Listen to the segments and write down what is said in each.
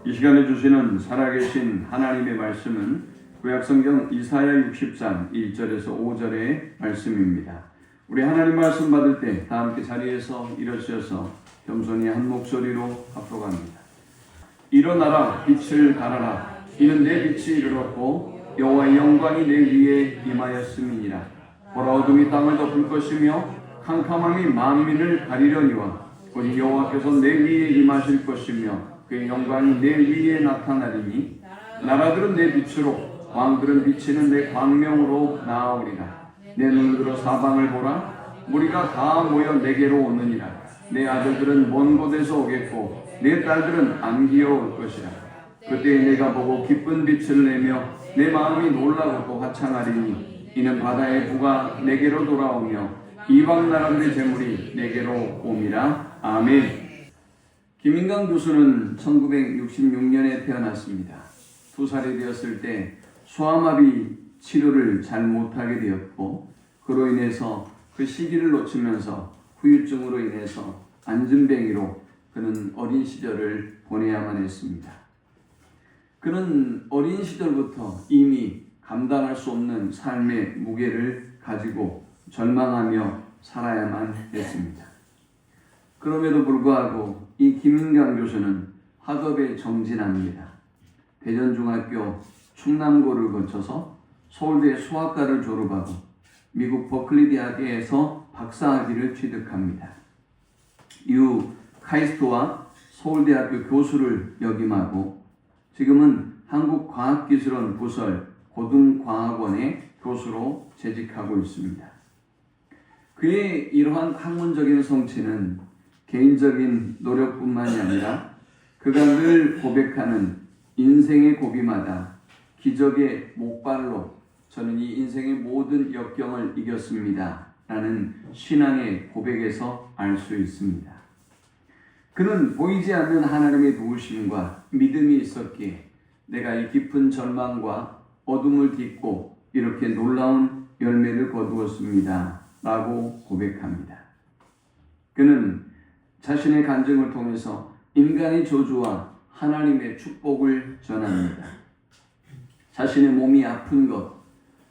이 시간에 주시는 살아계신 하나님의 말씀은 구약성경 이사야 60장 1절에서 5절의 말씀입니다. 우리 하나님 말씀 받을 때 다 함께 자리에서 일어서셔서 겸손히 한 목소리로 합독합니다. 일어나라, 빛을 발하라. 이는 내 빛이 이르렀고 여호와의 영광이 내 위에 임하였음이니라. 보라, 어둠이 땅을 덮을 것이며 캄캄함이 만민을 가리려니와 오직 여호와께서 내 위에 임하실 것이며 그의 영광이 내 위에 나타나리니 나라들은 내 빛으로 왕들은 비치는 내 광명으로 나아오리라. 내 눈을 들어 사방을 보라. 무리가 다 모여 내게로 오느니라. 내 아들들은 먼 곳에서 오겠고 내 딸들은 안기어 올 것이라. 그때 내가 보고 기쁜 빛을 내며 내 마음이 놀라고 또 화창하리니 이는 바다의 부가 내게로 돌아오며 이방 나라들의 재물이 내게로 옴이라. 아멘. 김인강 교수는 1966년에 태어났습니다. 2살이 되었을 때 소아마비 치료를 잘 못하게 되었고 그로 인해서 그 시기를 놓치면서 후유증으로 인해서 안진뱅이로 그는 어린 시절을 보내야만 했습니다. 그는 어린 시절부터 이미 감당할 수 없는 삶의 무게를 가지고 절망하며 살아야만 했습니다. 그럼에도 불구하고 이 김인강 교수는 학업에 정진합니다. 대전중학교 충남고를 거쳐서 서울대 수학과를 졸업하고 미국 버클리 대학에서 박사학위를 취득합니다. 이후 카이스트와 서울대학교 교수를 역임하고 지금은 한국과학기술원 부설 고등과학원의 교수로 재직하고 있습니다. 그의 이러한 학문적인 성취는 개인적인 노력뿐만이 아니라 그가 늘 고백하는 인생의 고비마다 기적의 목발로 저는 이 인생의 모든 역경을 이겼습니다 라는 신앙의 고백에서 알 수 있습니다. 그는 보이지 않는 하나님의 도우심과 믿음이 있었기에 내가 이 깊은 절망과 어둠을 딛고 이렇게 놀라운 열매를 거두었습니다 라고 고백합니다. 그는 자신의 간증을 통해서 인간의 저주와 하나님의 축복을 전합니다. 자신의 몸이 아픈 것,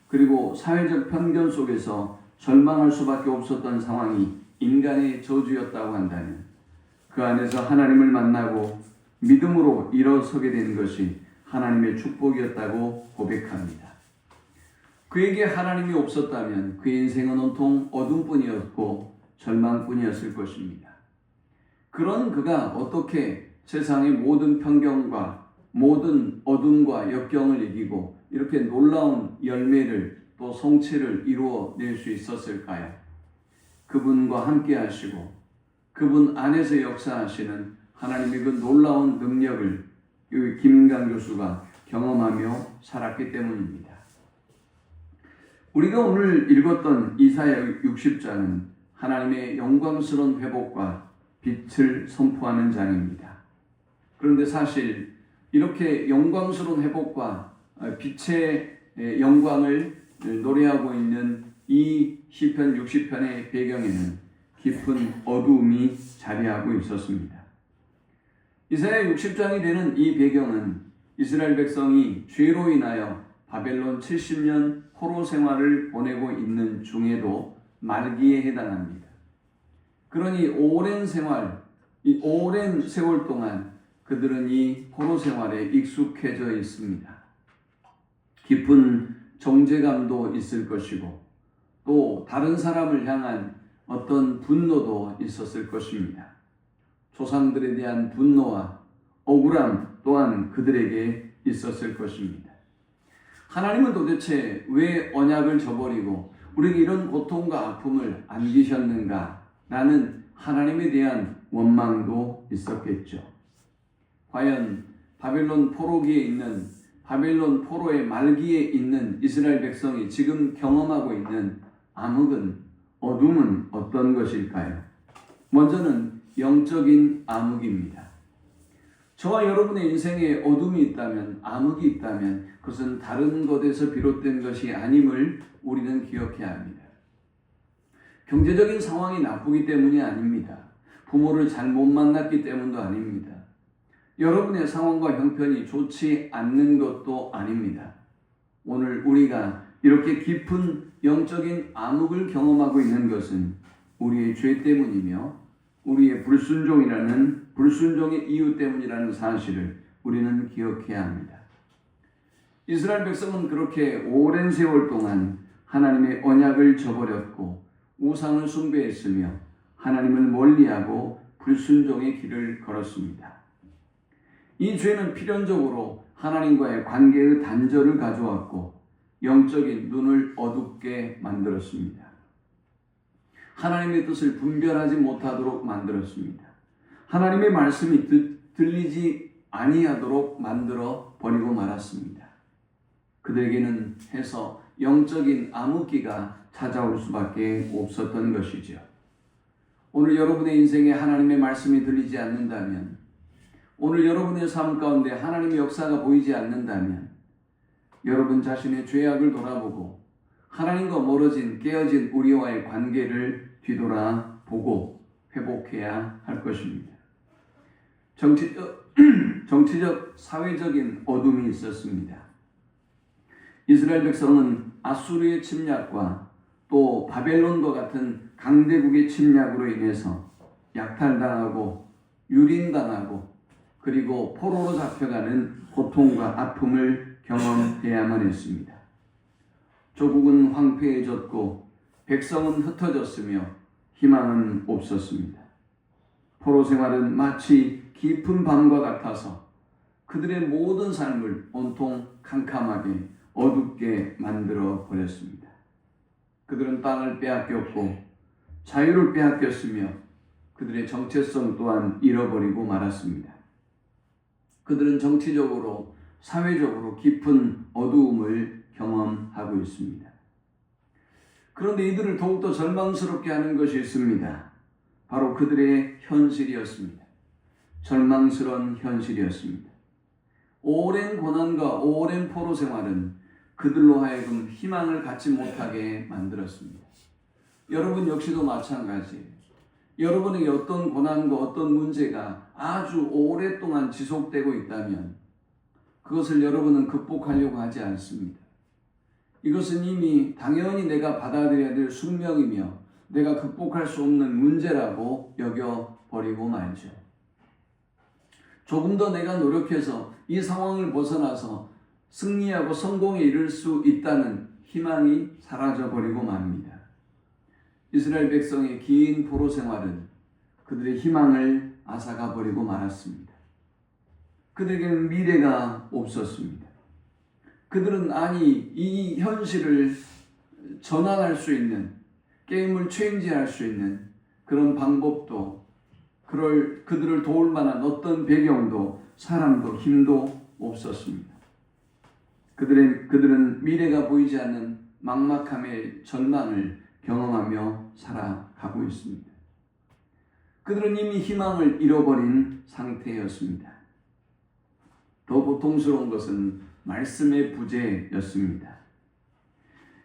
그리고 사회적 편견 속에서 절망할 수밖에 없었던 상황이 인간의 저주였다고 한다면 그 안에서 하나님을 만나고 믿음으로 일어서게 된 것이 하나님의 축복이었다고 고백합니다. 그에게 하나님이 없었다면 그의 인생은 온통 어둠뿐이었고 절망뿐이었을 것입니다. 그런 그가 어떻게 세상의 모든 편견과 모든 어둠과 역경을 이기고 이렇게 놀라운 열매를 또 성취를 이루어낼 수 있었을까요? 그분과 함께 하시고 그분 안에서 역사하시는 하나님의 그 놀라운 능력을 김인강 교수가 경험하며 살았기 때문입니다. 우리가 오늘 읽었던 이사야 60장은 하나님의 영광스러운 회복과 빛을 선포하는 장입니다. 그런데 사실 이렇게 영광스러운 회복과 빛의 영광을 노래하고 있는 이 시편 60편의 배경에는 깊은 어두움이 자리하고 있었습니다. 이사야 60장이 되는 이 배경은 이스라엘 백성이 죄로 인하여 바벨론 70년 포로 생활을 보내고 있는 중에도 말기에 해당합니다. 그러니 오랜 생활, 이 오랜 세월 동안 그들은 이 포로 생활에 익숙해져 있습니다. 깊은 정죄감도 있을 것이고 또 다른 사람을 향한 어떤 분노도 있었을 것입니다. 조상들에 대한 분노와 억울함 또한 그들에게 있었을 것입니다. 하나님은 도대체 왜 언약을 저버리고 우리에게 이런 고통과 아픔을 안기셨는가? 라는 하나님에 대한 원망도 있었겠죠. 과연 바벨론 포로기에 있는 바벨론 포로의 말기에 있는 이스라엘 백성이 지금 경험하고 있는 암흑은 어둠은 어떤 것일까요? 먼저는 영적인 암흑입니다. 저와 여러분의 인생에 어둠이 있다면, 암흑이 있다면 그것은 다른 것에서 비롯된 것이 아님을 우리는 기억해야 합니다. 경제적인 상황이 나쁘기 때문이 아닙니다. 부모를 잘 못 만났기 때문도 아닙니다. 여러분의 상황과 형편이 좋지 않는 것도 아닙니다. 오늘 우리가 이렇게 깊은 영적인 암흑을 경험하고 있는 것은 우리의 죄 때문이며 우리의 불순종의 이유 때문이라는 사실을 우리는 기억해야 합니다. 이스라엘 백성은 그렇게 오랜 세월 동안 하나님의 언약을 저버렸고 우상을 숭배했으며 하나님을 멀리하고 불순종의 길을 걸었습니다. 이 죄는 필연적으로 하나님과의 관계의 단절을 가져왔고 영적인 눈을 어둡게 만들었습니다. 하나님의 뜻을 분별하지 못하도록 만들었습니다. 하나님의 말씀이 들리지 아니하도록 만들어 버리고 말았습니다. 그들에게는 해서 영적인 암흑기가 찾아올 수밖에 없었던 것이죠. 오늘 여러분의 인생에 하나님의 말씀이 들리지 않는다면, 오늘 여러분의 삶 가운데 하나님의 역사가 보이지 않는다면 여러분 자신의 죄악을 돌아보고 하나님과 멀어진 깨어진 우리와의 관계를 뒤돌아보고 회복해야 할 것입니다. 정치적, 사회적인 어둠이 있었습니다. 이스라엘 백성은 아수르의 침략과 또 바벨론과 같은 강대국의 침략으로 인해서 약탈당하고 유린당하고 그리고 포로로 잡혀가는 고통과 아픔을 경험해야만 했습니다. 조국은 황폐해졌고 백성은 흩어졌으며 희망은 없었습니다. 포로 생활은 마치 깊은 밤과 같아서 그들의 모든 삶을 온통 캄캄하게 어둡게 만들어 버렸습니다. 그들은 땅을 빼앗겼고 자유를 빼앗겼으며 그들의 정체성 또한 잃어버리고 말았습니다. 그들은 정치적으로, 사회적으로 깊은 어두움을 경험하고 있습니다. 그런데 이들을 더욱더 절망스럽게 하는 것이 있습니다. 바로 그들의 현실이었습니다. 절망스러운 현실이었습니다. 오랜 고난과 오랜 포로 생활은 그들로 하여금 희망을 갖지 못하게 만들었습니다. 여러분 역시도 마찬가지예요. 여러분에게 어떤 고난과 어떤 문제가 아주 오랫동안 지속되고 있다면 그것을 여러분은 극복하려고 하지 않습니다. 이것은 이미 당연히 내가 받아들여야 될 숙명이며 내가 극복할 수 없는 문제라고 여겨버리고 말죠. 조금 더 내가 노력해서 이 상황을 벗어나서 승리하고 성공에 이를 수 있다는 희망이 사라져버리고 맙니다. 이스라엘 백성의 긴 포로 생활은 그들의 희망을 앗아가버리고 말았습니다. 그들에게는 미래가 없었습니다. 그들은 이 현실을 전환할 수 있는, 게임을 체인지할 수 있는 그런 방법도, 그들을 도울 만한 어떤 배경도, 사람도, 힘도 없었습니다. 그들은 미래가 보이지 않는 막막함의 전망을 경험하며 살아가고 있습니다. 그들은 이미 희망을 잃어버린 상태였습니다. 더 고통스러운 것은 말씀의 부재였습니다.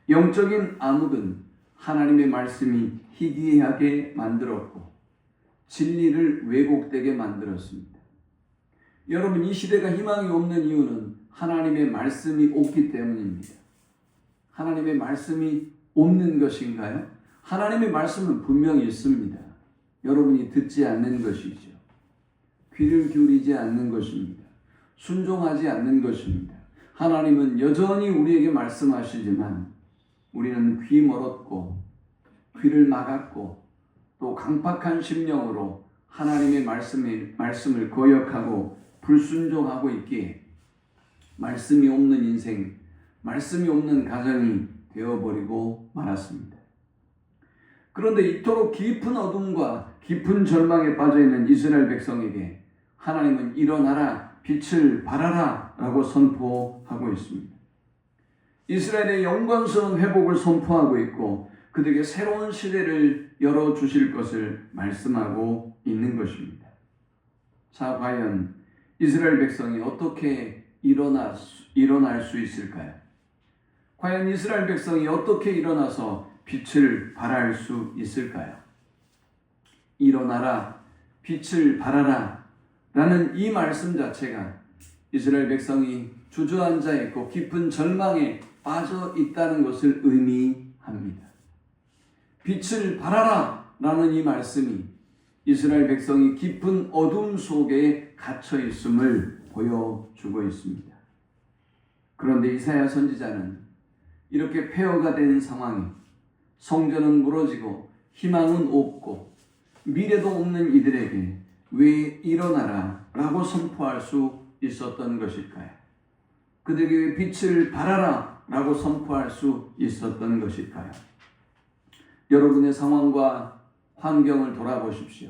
영적인 암흑은 하나님의 말씀이 희귀하게 만들었고 진리를 왜곡되게 만들었습니다. 여러분, 이 시대가 희망이 없는 이유는 하나님의 말씀이 없기 때문입니다. 하나님의 말씀이 없는 것인가요? 하나님의 말씀은 분명히 있습니다. 여러분이 듣지 않는 것이죠. 귀를 기울이지 않는 것입니다. 순종하지 않는 것입니다. 하나님은 여전히 우리에게 말씀하시지만 우리는 귀 멀었고 귀를 막았고 또 강팍한 심령으로 하나님의 말씀을 거역하고 불순종하고 있기에 말씀이 없는 인생, 말씀이 없는 가정이 되어버리고 말았습니다. 그런데 이토록 깊은 어둠과 깊은 절망에 빠져있는 이스라엘 백성에게 하나님은 일어나라, 빛을 발하라 라고 선포하고 있습니다. 이스라엘의 영광스러운 회복을 선포하고 있고 그들에게 새로운 시대를 열어주실 것을 말씀하고 있는 것입니다. 자, 과연 이스라엘 백성이 어떻게 일어날 수 있을까요? 과연 이스라엘 백성이 어떻게 일어나서 빛을 발할 수 있을까요? 일어나라, 빛을 발하라 라는 이 말씀 자체가 이스라엘 백성이 주저앉아 있고 깊은 절망에 빠져 있다는 것을 의미합니다. 빛을 발하라 라는 이 말씀이 이스라엘 백성이 깊은 어둠 속에 갇혀 있음을 보여주고 있습니다. 그런데 이사야 선지자는 이렇게 폐허가 된 상황에 성전은 무너지고 희망은 없고 미래도 없는 이들에게 왜 일어나라 라고 선포할 수 있었던 것일까요? 그들에게 왜 빛을 발하라 라고 선포할 수 있었던 것일까요? 여러분의 상황과 환경을 돌아보십시오.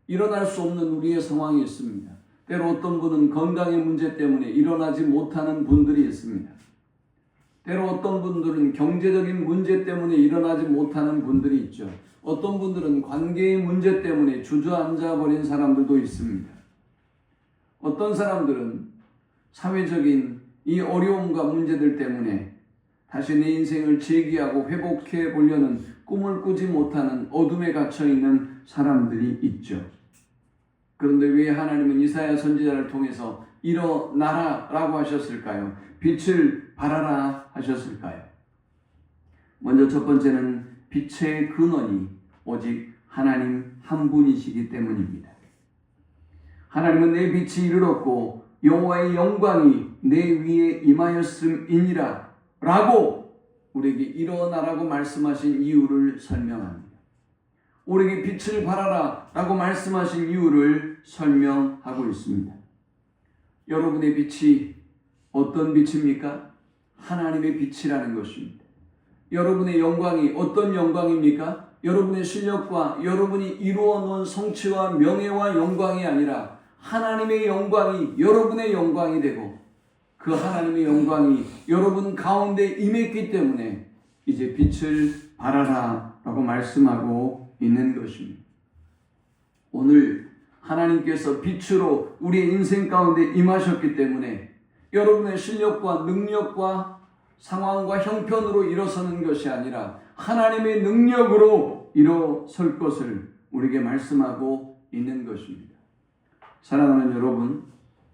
일어날 수 없는 우리의 상황이 있습니다. 때로 어떤 분은 건강의 문제 때문에 일어나지 못하는 분들이 있습니다. 때로 어떤 분들은 경제적인 문제 때문에 일어나지 못하는 분들이 있죠. 어떤 분들은 관계의 문제 때문에 주저앉아 버린 사람들도 있습니다. 어떤 사람들은 사회적인 이 어려움과 문제들 때문에 다시 내 인생을 재기하고 회복해 보려는 꿈을 꾸지 못하는 어둠에 갇혀 있는 사람들이 있죠. 그런데 왜 하나님은 이사야 선지자를 통해서 일어나라 라고 하셨을까요? 빛을 발하라 하셨을까요? 먼저 첫 번째는 빛의 근원이 오직 하나님 한 분이시기 때문입니다. 하나님은 내 빛이 이르렀고 여호와의 영광이 내 위에 임하였음이니라 라고 우리에게 일어나라고 말씀하신 이유를 설명합니다. 우리에게 빛을 발하라 라고 말씀하신 이유를 설명하고 있습니다. 여러분의 빛이 어떤 빛입니까? 하나님의 빛이라는 것입니다. 여러분의 영광이 어떤 영광입니까? 여러분의 실력과 여러분이 이루어 놓은 성취와 명예와 영광이 아니라 하나님의 영광이 여러분의 영광이 되고 그 하나님의 영광이 여러분 가운데 임했기 때문에 이제 빛을 발하라 라고 말씀하고 있는 것입니다. 오늘 하나님께서 빛으로 우리의 인생 가운데 임하셨기 때문에 여러분의 실력과 능력과 상황과 형편으로 일어서는 것이 아니라 하나님의 능력으로 일어설 것을 우리에게 말씀하고 있는 것입니다. 사랑하는 여러분,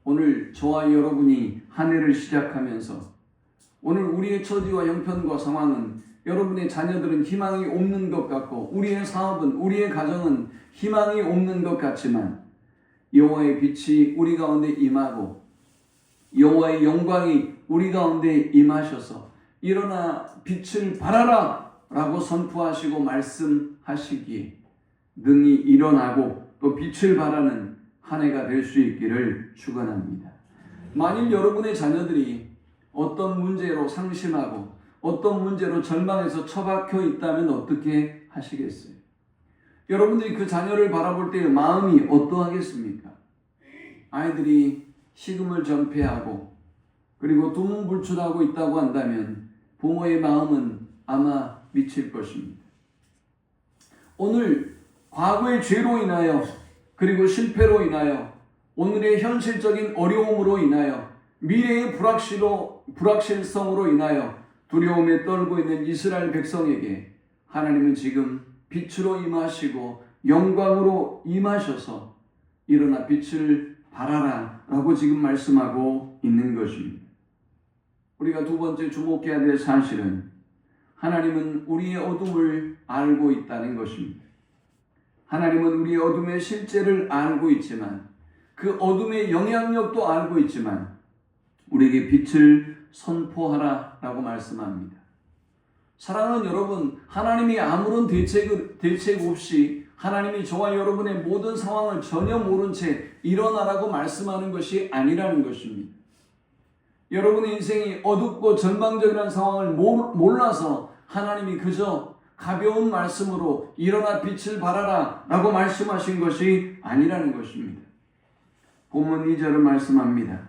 오늘 저와 여러분이 한 해를 시작하면서 오늘 우리의 처지와 형편과 상황은 여러분의 자녀들은 희망이 없는 것 같고 우리의 사업은 우리의 가정은 희망이 없는 것 같지만 여호와의 빛이 우리 가운데 임하고 여호와의 영광이 우리 가운데 임하셔서 일어나 빛을 발하라 라고 선포하시고 말씀하시기에 능히 일어나고 또 빛을 발하는 한 해가 될 수 있기를 축원합니다. 만일 여러분의 자녀들이 어떤 문제로 상심하고 어떤 문제로 절망해서 처박혀 있다면 어떻게 하시겠어요? 여러분들이 그 자녀를 바라볼 때 마음이 어떠하겠습니까? 아이들이 식음을 전폐하고 그리고 두문불출하고 있다고 한다면 부모의 마음은 아마 미칠 것입니다. 오늘 과거의 죄로 인하여 그리고 실패로 인하여 오늘의 현실적인 어려움으로 인하여 미래의 불확실성으로 인하여 두려움에 떨고 있는 이스라엘 백성에게 하나님은 지금 빛으로 임하시고 영광으로 임하셔서 일어나 빛을 발하라 라고 지금 말씀하고 있는 것입니다. 우리가 두 번째 주목해야 될 사실은 하나님은 우리의 어둠을 알고 있다는 것입니다. 하나님은 우리의 어둠의 실제를 알고 있지만 그 어둠의 영향력도 알고 있지만 우리에게 빛을 선포하라 라고 말씀합니다. 사랑하는 여러분, 하나님이 아무런 대책 없이 하나님이 저와 여러분의 모든 상황을 전혀 모른 채 일어나라고 말씀하는 것이 아니라는 것입니다. 여러분의 인생이 어둡고 절망적이라는 상황을 몰라서 하나님이 그저 가벼운 말씀으로 일어나 빛을 발하라 라고 말씀하신 것이 아니라는 것입니다. 본문 2절을 말씀합니다.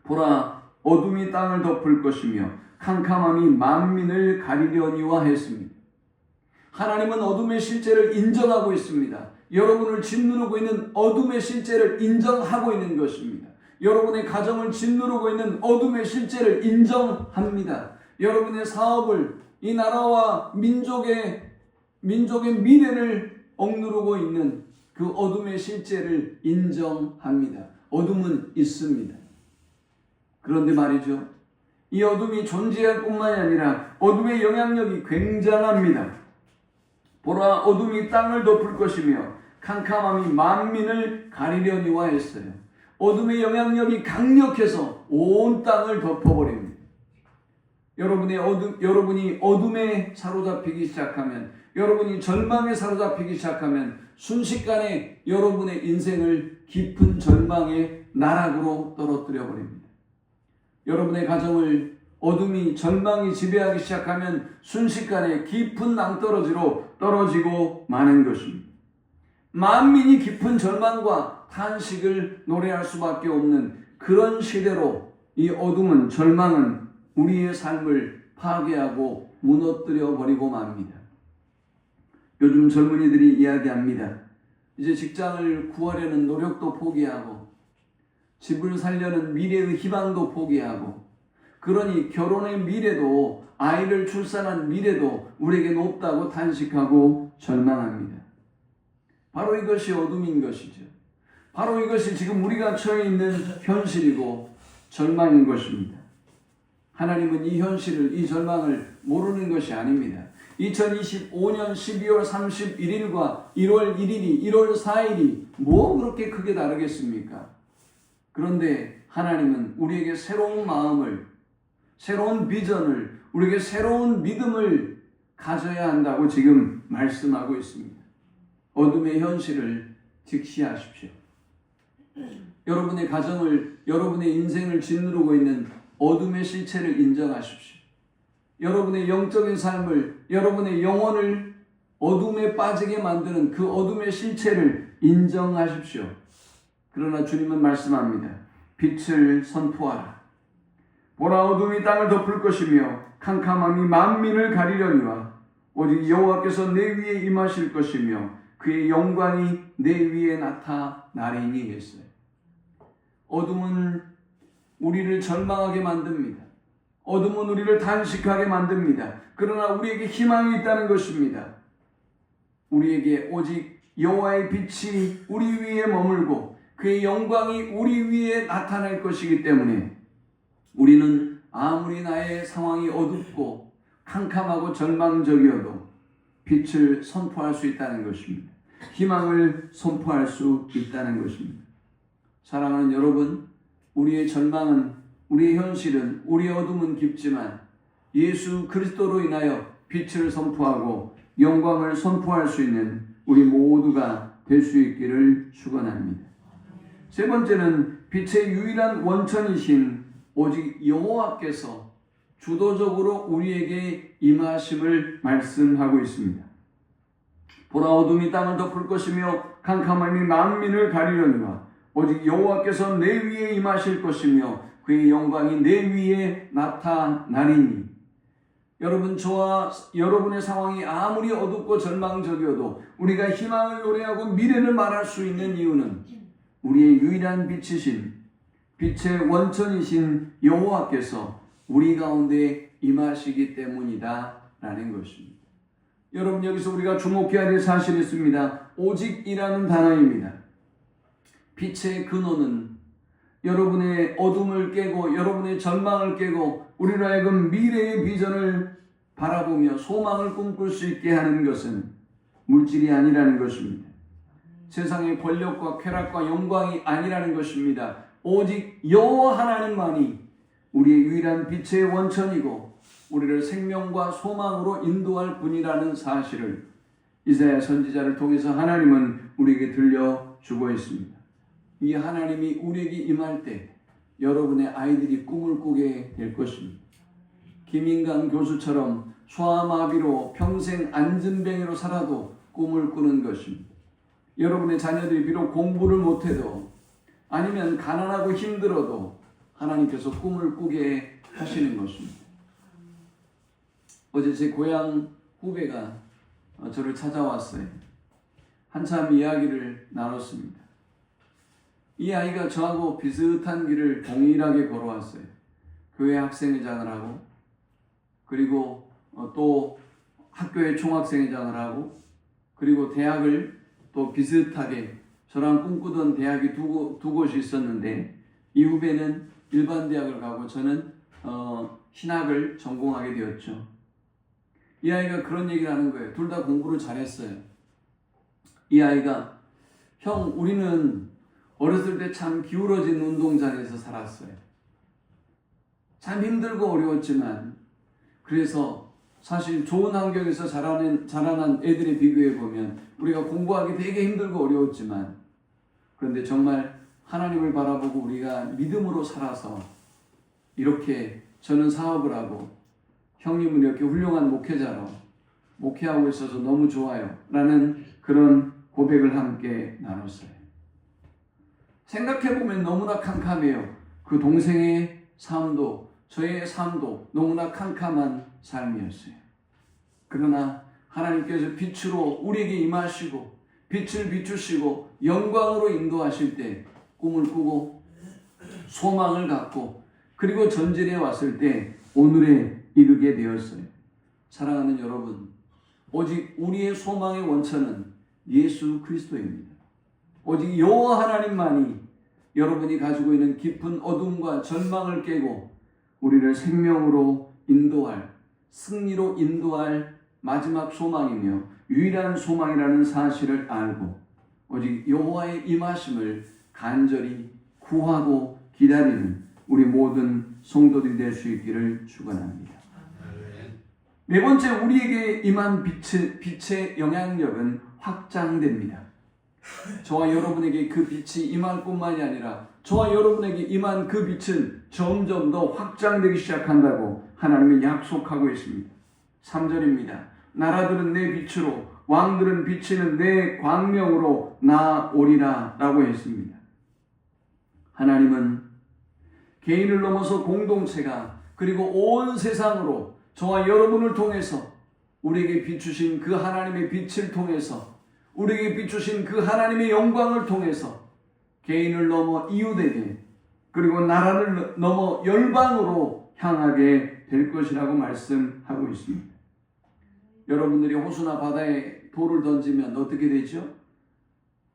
보라, 어둠이 땅을 덮을 것이며 캄캄함이 만민을 가리려니와 했습니다. 하나님은 어둠의 실제를 인정하고 있습니다. 여러분을 짓누르고 있는 어둠의 실제를 인정하고 있는 것입니다. 여러분의 가정을 짓누르고 있는 어둠의 실제를 인정합니다. 여러분의 사업을 이 나라와 민족의 미래를 억누르고 있는 그 어둠의 실제를 인정합니다. 어둠은 있습니다. 그런데 말이죠, 이 어둠이 존재할 뿐만이 아니라 어둠의 영향력이 굉장합니다. 보라, 어둠이 땅을 덮을 것이며 캄캄함이 만민을 가리려니와 했어요. 어둠의 영향력이 강력해서 온 땅을 덮어버립니다. 여러분이 어둠에 사로잡히기 시작하면, 여러분이 절망에 사로잡히기 시작하면 순식간에 여러분의 인생을 깊은 절망의 나락으로 떨어뜨려 버립니다. 여러분의 가정을 어둠이, 절망이 지배하기 시작하면 순식간에 깊은 낭떠러지로 떨어지고 마는 것입니다. 만민이 깊은 절망과 탄식을 노래할 수밖에 없는 그런 시대로 이 어둠은, 절망은 우리의 삶을 파괴하고 무너뜨려 버리고 맙니다. 요즘 젊은이들이 이야기합니다. 이제 직장을 구하려는 노력도 포기하고, 집을 살려는 미래의 희망도 포기하고, 그러니 결혼의 미래도, 아이를 출산한 미래도 우리에게 높다고 탄식하고 절망합니다. 바로 이것이 어둠인 것이죠. 바로 이것이 지금 우리가 처해 있는 현실이고 절망인 것입니다. 하나님은 이 현실을, 이 절망을 모르는 것이 아닙니다. 2025년 12월 31일과 1월 1일이, 1월 4일이 뭐 그렇게 크게 다르겠습니까? 그런데 하나님은 우리에게 새로운 마음을, 새로운 비전을, 우리에게 새로운 믿음을 가져야 한다고 지금 말씀하고 있습니다. 어둠의 현실을 직시하십시오. 여러분의 가정을, 여러분의 인생을 짓누르고 있는 어둠의 실체를 인정하십시오. 여러분의 영적인 삶을, 여러분의 영혼을 어둠에 빠지게 만드는 그 어둠의 실체를 인정하십시오. 그러나 주님은 말씀합니다. 빛을 선포하라. 보라, 어둠이 땅을 덮을 것이며 캄캄함이 만민을 가리려니와 오직 여호와께서 내 위에 임하실 것이며 그의 영광이 내 위에 나타나리니 했어요. 어둠은 우리를 절망하게 만듭니다. 어둠은 우리를 단식하게 만듭니다. 그러나 우리에게 희망이 있다는 것입니다. 우리에게 오직 여호와의 빛이 우리 위에 머물고 그의 영광이 우리 위에 나타날 것이기 때문에 우리는 아무리 나의 상황이 어둡고 캄캄하고 절망적이어도 빛을 선포할 수 있다는 것입니다. 희망을 선포할 수 있다는 것입니다. 사랑하는 여러분, 우리의 절망은, 우리의 현실은, 우리의 어둠은 깊지만 예수 그리스도로 인하여 빛을 선포하고 영광을 선포할 수 있는 우리 모두가 될 수 있기를 축원합니다. 세 번째는 빛의 유일한 원천이신 오직 여호와께서 주도적으로 우리에게 임하심을 말씀하고 있습니다. 보라, 어둠이 땅을 덮을 것이며 캄캄함이 만민을 가리려니와 오직 여호와께서 내 위에 임하실 것이며 그의 영광이 내 위에 나타나리니. 여러분, 저와 여러분의 상황이 아무리 어둡고 절망적이어도 우리가 희망을 노래하고 미래를 말할 수 있는 이유는 우리의 유일한 빛이신, 빛의 원천이신 여호와께서 우리 가운데 임하시기 때문이다 라는 것입니다. 여러분, 여기서 우리가 주목해야 될 사실이 있습니다. 오직이라는 단어입니다. 빛의 근원은 여러분의 어둠을 깨고 여러분의 절망을 깨고 우리로 하여금 미래의 비전을 바라보며 소망을 꿈꿀 수 있게 하는 것은 물질이 아니라는 것입니다. 세상의 권력과 쾌락과 영광이 아니라는 것입니다. 오직 여호와 하나님만이 우리의 유일한 빛의 원천이고 우리를 생명과 소망으로 인도할 분이라는 사실을 이사야 선지자를 통해서 하나님은 우리에게 들려주고 있습니다. 이 하나님이 우리에게 임할 때 여러분의 아이들이 꿈을 꾸게 될 것입니다. 김인강 교수처럼 소아마비로 평생 안진뱅이로 살아도 꿈을 꾸는 것입니다. 여러분의 자녀들이 비록 공부를 못해도 아니면 가난하고 힘들어도 하나님께서 꿈을 꾸게 하시는 것입니다. 어제 제 고향 후배가 저를 찾아왔어요. 한참 이야기를 나눴습니다. 이 아이가 저하고 비슷한 길을 동일하게 걸어왔어요. 교회 학생회장을 하고 그리고 또 학교의 총학생회장을 하고 그리고 대학을 또 비슷하게 저랑 꿈꾸던 대학이 두 곳이 있었는데 이 후배는 일반 대학을 가고 저는 신학을 전공하게 되었죠. 이 아이가 그런 얘기를 하는 거예요. 둘 다 공부를 잘했어요. 이 아이가 형, 우리는 어렸을 때 참 기울어진 운동장에서 살았어요. 참 힘들고 어려웠지만 그래서 사실 좋은 환경에서 자라난 애들에 비교해 보면 우리가 공부하기 되게 힘들고 어려웠지만 그런데 정말 하나님을 바라보고 우리가 믿음으로 살아서 이렇게 저는 사업을 하고 형님은 이렇게 훌륭한 목회자로 목회하고 있어서 너무 좋아요 라는 그런 고백을 함께 나눴어요. 생각해보면 너무나 캄캄해요. 그 동생의 삶도 저의 삶도 너무나 캄캄한 삶이었어요. 그러나 하나님께서 빛으로 우리에게 임하시고 빛을 비추시고 영광으로 인도하실 때 꿈을 꾸고 소망을 갖고 그리고 전진해 왔을 때 오늘에 이르게 되었어요. 사랑하는 여러분, 오직 우리의 소망의 원천은 예수 그리스도입니다. 오직 여호와 하나님만이 여러분이 가지고 있는 깊은 어둠과 절망을 깨고 우리를 생명으로 인도할, 승리로 인도할 마지막 소망이며 유일한 소망이라는 사실을 알고 오직 여호와의 임하심을 간절히 구하고 기다리는 우리 모든 성도들이 될 수 있기를 축원합니다. 네 번째, 우리에게 임한 빛의 영향력은 확장됩니다. 저와 여러분에게 그 빛이 임할 뿐만이 아니라 저와 여러분에게 임한 그 빛은 점점 더 확장되기 시작한다고 하나님은 약속하고 있습니다. 3절입니다. 나라들은 내 빛으로 왕들은 비치는 내 광명으로 나오리라 라고 했습니다. 하나님은 개인을 넘어서 공동체가 그리고 온 세상으로 저와 여러분을 통해서 우리에게 비추신 그 하나님의 빛을 통해서 우리에게 비추신 그 하나님의 영광을 통해서 개인을 넘어 이웃에게 그리고 나라를 넘어 열방으로 향하게 될 것이라고 말씀하고 있습니다. 여러분들이 호수나 바다에 돌을 던지면 어떻게 되죠?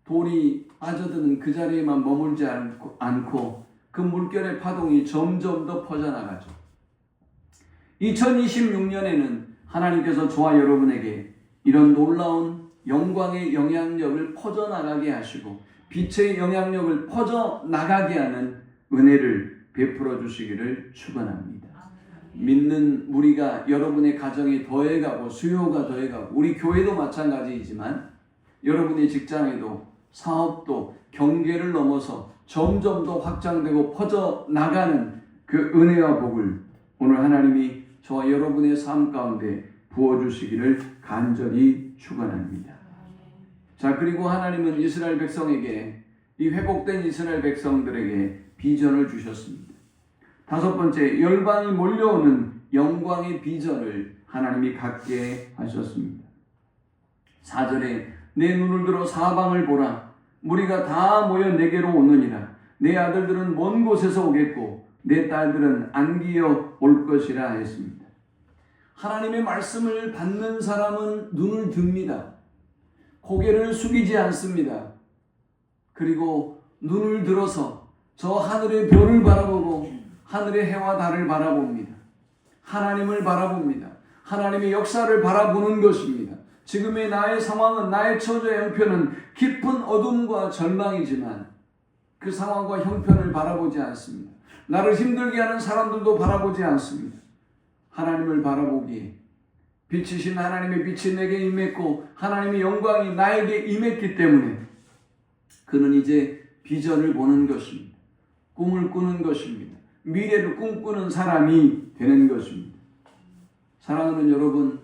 돌이 빠져드는 그 자리에만 머물지 않고 그 물결의 파동이 점점 더 퍼져나가죠. 2026년에는 하나님께서 저와 여러분에게 이런 놀라운 영광의 영향력을 퍼져나가게 하시고 빛의 영향력을 퍼져나가게 하는 은혜를 베풀어 주시기를 축원합니다. 믿는 우리가 여러분의 가정에 더해가고 수요가 더해가고 우리 교회도 마찬가지이지만 여러분의 직장에도 사업도 경계를 넘어서 점점 더 확장되고 퍼져나가는 그 은혜와 복을 오늘 하나님이 저와 여러분의 삶 가운데 부어주시기를 간절히 축원합니다. 자, 그리고 하나님은 이스라엘 백성에게 이 회복된 이스라엘 백성들에게 비전을 주셨습니다. 다섯 번째, 열방이 몰려오는 영광의 비전을 하나님이 갖게 하셨습니다. 4절에 내 눈을 들어 사방을 보라. 무리가 다 모여 내게로 오느니라. 내 아들들은 먼 곳에서 오겠고 내 딸들은 안기어 올 것이라 했습니다. 하나님의 말씀을 받는 사람은 눈을 듭니다. 고개를 숙이지 않습니다. 그리고 눈을 들어서 저 하늘의 별을 바라보고 하늘의 해와 달을 바라봅니다. 하나님을 바라봅니다. 하나님의 역사를 바라보는 것입니다. 지금의 나의 상황은, 나의 처지의 형편은 깊은 어둠과 절망이지만 그 상황과 형편을 바라보지 않습니다. 나를 힘들게 하는 사람들도 바라보지 않습니다. 하나님을 바라보기에 빛이신 하나님의 빛이 내게 임했고 하나님의 영광이 나에게 임했기 때문에 그는 이제 비전을 보는 것입니다. 꿈을 꾸는 것입니다. 미래를 꿈꾸는 사람이 되는 것입니다. 사랑하는 여러분,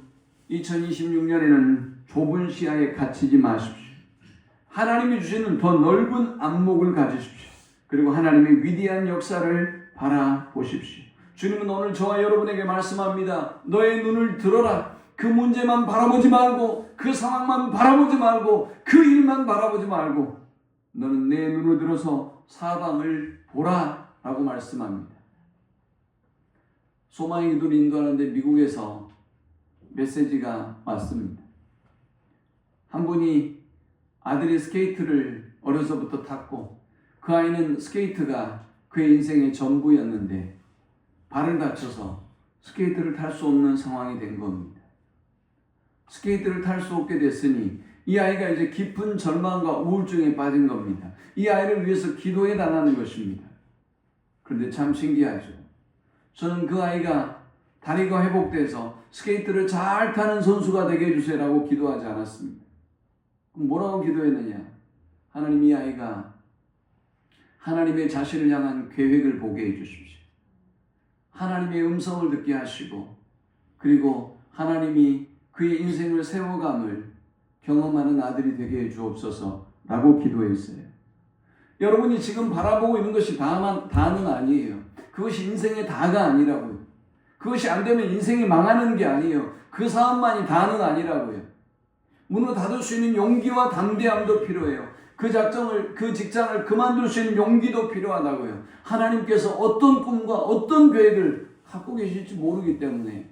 2026년에는 좁은 시야에 갇히지 마십시오. 하나님이 주시는 더 넓은 안목을 가지십시오. 그리고 하나님의 위대한 역사를 바라보십시오. 주님은 오늘 저와 여러분에게 말씀합니다. 너의 눈을 들어라. 그 문제만 바라보지 말고 그 상황만 바라보지 말고 그 일만 바라보지 말고 너는 내 눈을 들어서 사방을 보라 라고 말씀합니다. 소망의 기도를 인도하는데 미국에서 메시지가 왔습니다. 한 분이 아들이 스케이트를 어려서부터 탔고 그 아이는 스케이트가 그의 인생의 전부였는데 발을 다쳐서 스케이트를 탈 수 없는 상황이 된 겁니다. 스케이트를 탈 수 없게 됐으니 이 아이가 이제 깊은 절망과 우울증에 빠진 겁니다. 이 아이를 위해서 기도해 달라는 것입니다. 그런데 참 신기하죠. 저는 그 아이가 다리가 회복돼서 스케이트를 잘 타는 선수가 되게 해주세요라고 기도하지 않았습니다. 그럼 뭐라고 기도했느냐? 하나님, 이 아이가 하나님의 자신을 향한 계획을 보게 해주십시오. 하나님의 음성을 듣게 하시고 그리고 하나님이 그의 인생을 세워감을 경험하는 아들이 되게 해주옵소서라고 기도했어요. 여러분이 지금 바라보고 있는 것이 다는 아니에요. 그것이 인생의 다가 아니라고요. 그것이 안 되면 인생이 망하는 게 아니에요. 그 사업만이 다는 아니라고요. 문을 닫을 수 있는 용기와 담대함도 필요해요. 그 직장을 그만둘 수 있는 용기도 필요하다고요. 하나님께서 어떤 꿈과 어떤 계획을 갖고 계실지 모르기 때문에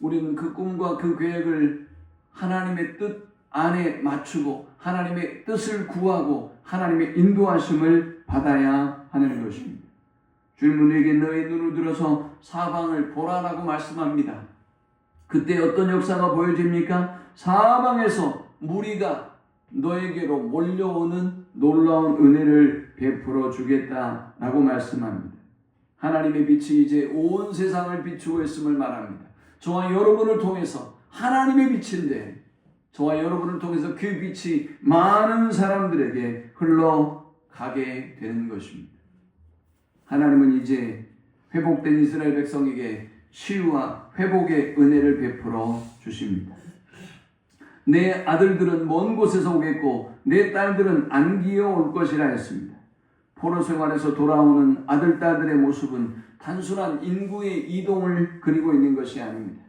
우리는 그 꿈과 그 계획을 하나님의 뜻 안에 맞추고 하나님의 뜻을 구하고 하나님의 인도하심을 받아야 하는 것입니다. 주님, 우리에게 너의 눈을 들어서 사방을 보라라고 말씀합니다. 그때 어떤 역사가 보여집니까? 사방에서 무리가 너에게로 몰려오는 놀라운 은혜를 베풀어 주겠다라고 말씀합니다. 하나님의 빛이 이제 온 세상을 비추고 있음을 말합니다. 저와 여러분을 통해서 하나님의 빛인데 저와 여러분을 통해서 그 빛이 많은 사람들에게 흘러가게 되는 것입니다. 하나님은 이제 회복된 이스라엘 백성에게 치유와 회복의 은혜를 베풀어 주십니다. 내 아들들은 먼 곳에서 오겠고 내 딸들은 안기어 올 것이라 했습니다. 포로 생활에서 돌아오는 아들, 딸들의 모습은 단순한 인구의 이동을 그리고 있는 것이 아닙니다.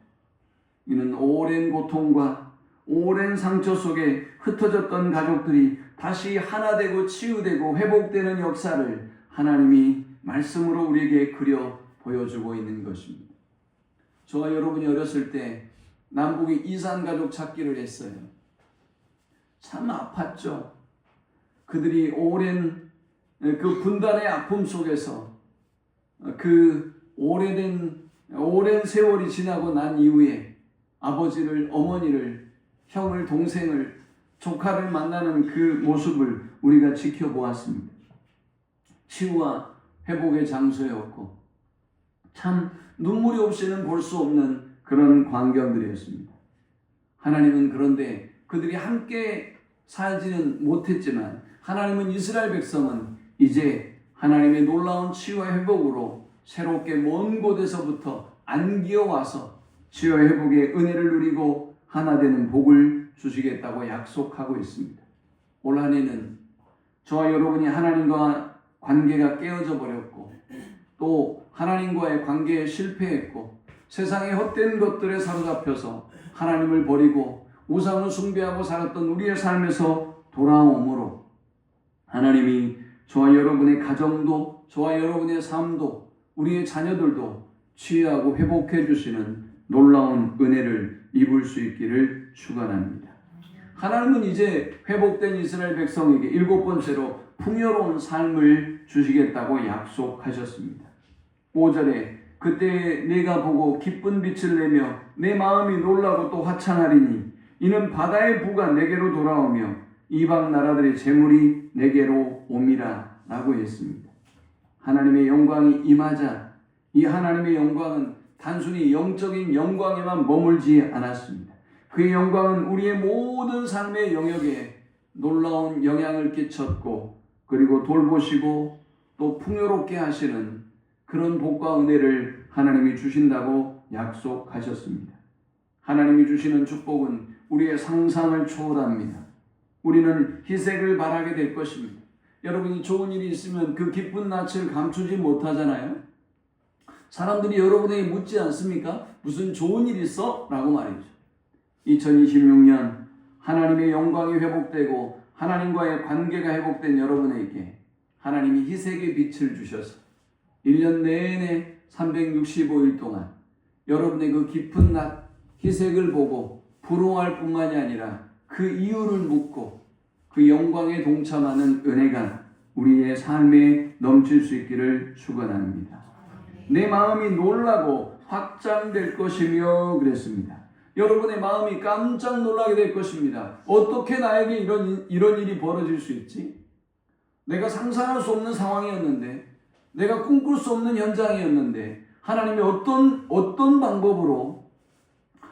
이는 오랜 고통과 오랜 상처 속에 흩어졌던 가족들이 다시 하나 되고 치유되고 회복되는 역사를 하나님이 말씀으로 우리에게 그려 보여주고 있는 것입니다. 저와 여러분이 어렸을 때 남북이 이산가족 찾기를 했어요. 참 아팠죠. 그들이 오랜 그 분단의 아픔 속에서 그 오랜 세월이 지나고 난 이후에 아버지를, 어머니를, 형을, 동생을, 조카를 만나는 그 모습을 우리가 지켜보았습니다. 치유와 회복의 장소였고 참 눈물이 없이는 볼 수 없는 그런 광경들이었습니다. 하나님은 그런데 그들이 함께 살지는 못했지만 하나님은 이스라엘 백성은 이제 하나님의 놀라운 치유와 회복으로 새롭게 먼 곳에서부터 안기어 와서 치유와 회복의 은혜를 누리고 하나 되는 복을 주시겠다고 약속하고 있습니다. 올 한 해는 저와 여러분이 하나님과 관계가 깨어져 버렸고 또 하나님과의 관계에 실패했고 세상의 헛된 것들에 사로잡혀서 하나님을 버리고 우상을 숭배하고 살았던 우리의 삶에서 돌아오므로 하나님이 저와 여러분의 가정도 저와 여러분의 삶도 우리의 자녀들도 치유하고 회복해 주시는 놀라운 은혜를 입을 수 있기를 축원합니다. 하나님은 이제 회복된 이스라엘 백성에게 7번째로 풍요로운 삶을 주시겠다고 약속하셨습니다. 5절에 그때 내가 보고 기쁜 빛을 내며 내 마음이 놀라고 또 화창하리니 이는 바다의 부가 내게로 돌아오며 이방 나라들의 재물이 내게로 옴이라 라고 했습니다. 하나님의 영광이 임하자 이 하나님의 영광은 단순히 영적인 영광에만 머물지 않았습니다. 그의 영광은 우리의 모든 삶의 영역에 놀라운 영향을 끼쳤고 그리고 돌보시고 또 풍요롭게 하시는 그런 복과 은혜를 하나님이 주신다고 약속하셨습니다. 하나님이 주시는 축복은 우리의 상상을 초월합니다. 우리는 희색을 바라게 될 것입니다. 여러분이 좋은 일이 있으면 그 기쁜 낯을 감추지 못하잖아요. 사람들이 여러분에게 묻지 않습니까? 무슨 좋은 일 있어? 라고 말이죠. 2026년 하나님의 영광이 회복되고 하나님과의 관계가 회복된 여러분에게 하나님이 희색의 빛을 주셔서 1년 내내 365일 동안 여러분의 그 깊은 낮 희색을 보고 부러워할 뿐만이 아니라 그 이유를 묻고 그 영광에 동참하는 은혜가 우리의 삶에 넘칠 수 있기를 축원합니다. 내 마음이 놀라고 확장될 것이며 그랬습니다. 여러분의 마음이 깜짝 놀라게 될 것입니다. 어떻게 나에게 이런 일이 벌어질 수 있지? 내가 상상할 수 없는 상황이었는데, 내가 꿈꿀 수 없는 현장이었는데, 하나님이 어떤 방법으로,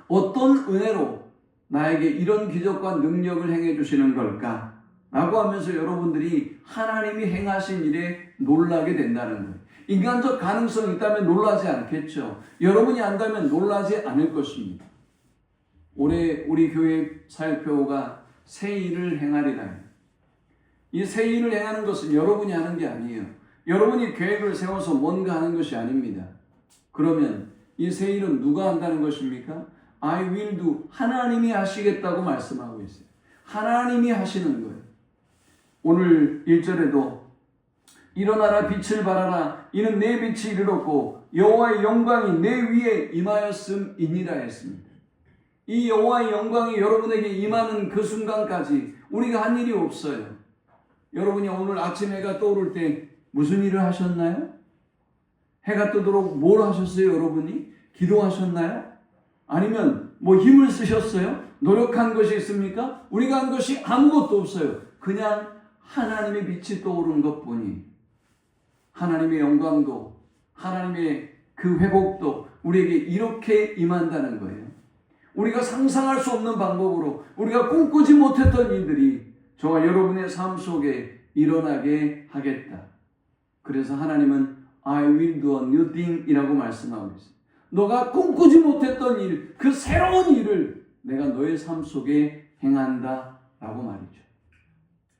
어떤 은혜로 나에게 이런 기적과 능력을 행해 주시는 걸까? 라고 하면서 여러분들이 하나님이 행하신 일에 놀라게 된다는 거예요. 인간적 가능성이 있다면 놀라지 않겠죠. 여러분이 안다면 놀라지 않을 것입니다. 올해 우리 교회 사역표가 새 일을 행하리라. 이 새 일을 행하는 것은 여러분이 하는 게 아니에요. 여러분이 계획을 세워서 뭔가 하는 것이 아닙니다. 그러면 이 새 일은 누가 한다는 것입니까? I will do. 하나님이 하시겠다고 말씀하고 있어요. 하나님이 하시는 거예요. 오늘 1절에도 일어나라 빛을 발하라 이는 내 빛이 이르렀고 여호와의 영광이 내 위에 임하였음이니라 했습니다. 이 여호와의 영광이 여러분에게 임하는 그 순간까지 우리가 한 일이 없어요. 여러분이 오늘 아침 해가 떠오를 때 무슨 일을 하셨나요? 해가 뜨도록 뭘 하셨어요? 여러분이? 기도하셨나요? 아니면 뭐 힘을 쓰셨어요? 노력한 것이 있습니까? 우리가 한 것이 아무것도 없어요. 그냥 하나님의 빛이 떠오른 것뿐이. 하나님의 영광도 하나님의 그 회복도 우리에게 이렇게 임한다는 거예요. 우리가 상상할 수 없는 방법으로 우리가 꿈꾸지 못했던 일들이 저와 여러분의 삶 속에 일어나게 하겠다. 그래서 하나님은 I will do a new thing 이라고 말씀하고 있어요. 너가 꿈꾸지 못했던 일, 그 새로운 일을 내가 너의 삶 속에 행한다 라고 말이죠.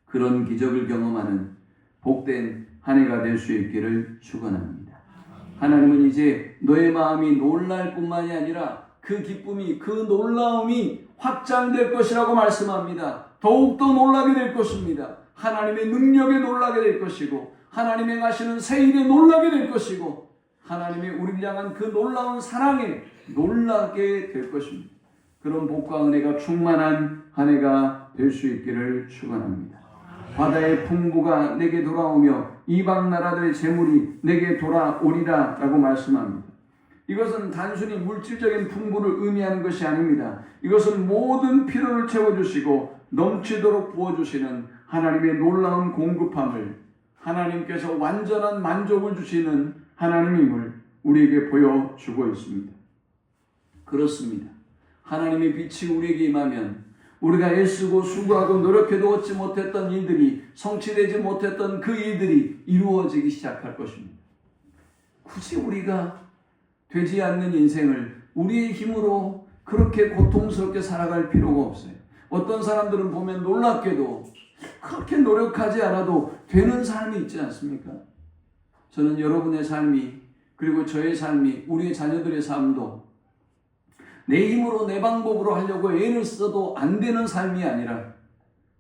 그런 기적을 경험하는 복된 한 해가 될 수 있기를 축원합니다. 하나님은 이제 너의 마음이 놀랄 뿐만이 아니라 그 기쁨이, 그 놀라움이 확장될 것이라고 말씀합니다. 더욱더 놀라게 될 것입니다. 하나님의 능력에 놀라게 될 것이고 하나님이 행하시는 새 일에 놀라게 될 것이고 하나님의 우리를 향한 그 놀라운 사랑에 놀라게 될 것입니다. 그런 복과 은혜가 충만한 한 해가 될 수 있기를 축원합니다. 바다의 풍부가 내게 돌아오며 이방 나라들의 재물이 내게 돌아오리라 라고 말씀합니다. 이것은 단순히 물질적인 풍부를 의미하는 것이 아닙니다. 이것은 모든 필요를 채워주시고 넘치도록 부어주시는 하나님의 놀라운 공급함을, 하나님께서 완전한 만족을 주시는 하나님임을 우리에게 보여주고 있습니다. 그렇습니다. 하나님의 빛이 우리에게 임하면 우리가 애쓰고 수고하고 노력해도 얻지 못했던 일들이, 성취되지 못했던 그 일들이 이루어지기 시작할 것입니다. 굳이 우리가 되지 않는 인생을 우리의 힘으로 그렇게 고통스럽게 살아갈 필요가 없어요. 어떤 사람들은 보면 놀랍게도 그렇게 노력하지 않아도 되는 삶이 있지 않습니까? 저는 여러분의 삶이, 그리고 저의 삶이, 우리의 자녀들의 삶도 내 힘으로 내 방법으로 하려고 애를 써도 안 되는 삶이 아니라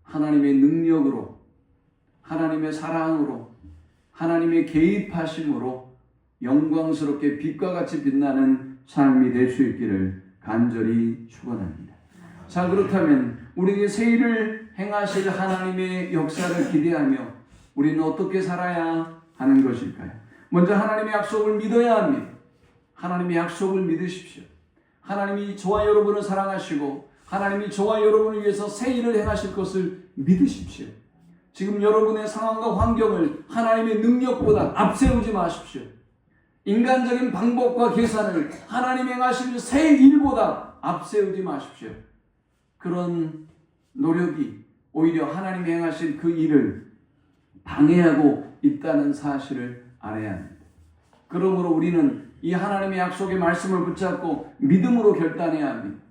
하나님의 능력으로, 하나님의 사랑으로, 하나님의 개입하심으로 영광스럽게 빛과 같이 빛나는 삶이 될 수 있기를 간절히 축원합니다. 자, 그렇다면 우리에게 새 일을 행하실 하나님의 역사를 기대하며 우리는 어떻게 살아야 하는 것일까요? 먼저 하나님의 약속을 믿어야 합니다. 하나님의 약속을 믿으십시오. 하나님이 저와 여러분을 사랑하시고 하나님이 저와 여러분을 위해서 새 일을 행하실 것을 믿으십시오. 지금 여러분의 상황과 환경을 하나님의 능력보다 앞세우지 마십시오. 인간적인 방법과 계산을 하나님이 행하실 새 일보다 앞세우지 마십시오. 그런 노력이 오히려 하나님이 행하실 그 일을 방해하고 있다는 사실을 알아야 합니다. 그러므로 우리는 이 하나님의 약속의 말씀을 붙잡고 믿음으로 결단해야 합니다.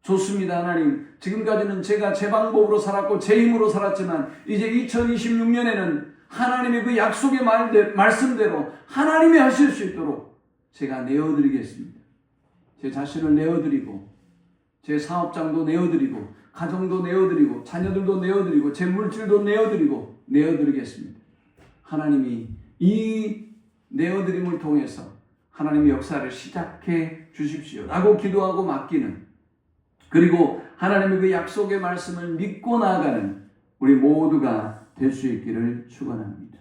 좋습니다, 하나님. 지금까지는 제가 제 방법으로 살았고 제 힘으로 살았지만 이제 2026년에는 하나님의 그 약속의 말씀대로 하나님이 하실 수 있도록 제가 내어드리겠습니다. 제 자신을 내어드리고 제 사업장도 내어드리고 가정도 내어드리고 자녀들도 내어드리고 제 물질도 내어드리겠습니다. 하나님이 이 내어드림을 통해서 하나님의 역사를 시작해 주십시오 라고 기도하고 맡기는, 그리고 하나님의 그 약속의 말씀을 믿고 나아가는 우리 모두가 될 수 있기를 축원합니다.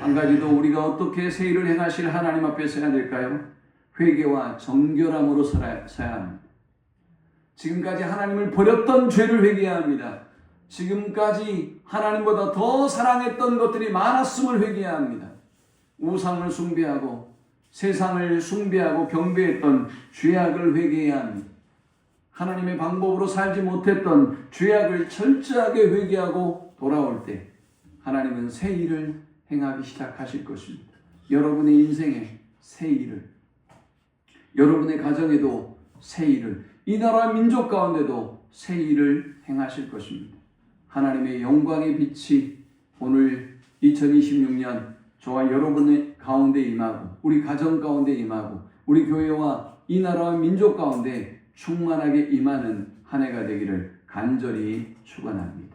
한 가지 더, 우리가 어떻게 새 일을 행하실 하나님 앞에 서야 될까요? 회개와 정결함으로 서야 합니다. 지금까지 하나님을 버렸던 죄를 회개해야 합니다. 지금까지 하나님보다 더 사랑했던 것들이 많았음을 회개해야 합니다. 우상을 숭배하고 세상을 숭배하고 경배했던 죄악을 회개해야 합니다. 하나님의 방법으로 살지 못했던 죄악을 철저하게 회개하고 돌아올 때 하나님은 새 일을 행하기 시작하실 것입니다. 여러분의 인생에 새 일을, 여러분의 가정에도 새 일을, 이 나라 민족 가운데도 새 일을 행하실 것입니다. 하나님의 영광의 빛이 오늘 2026년 저와 여러분의 가운데 임하고, 우리 가정 가운데 임하고, 우리 교회와 이 나라와 민족 가운데 충만하게 임하는 한 해가 되기를 간절히 축원합니다.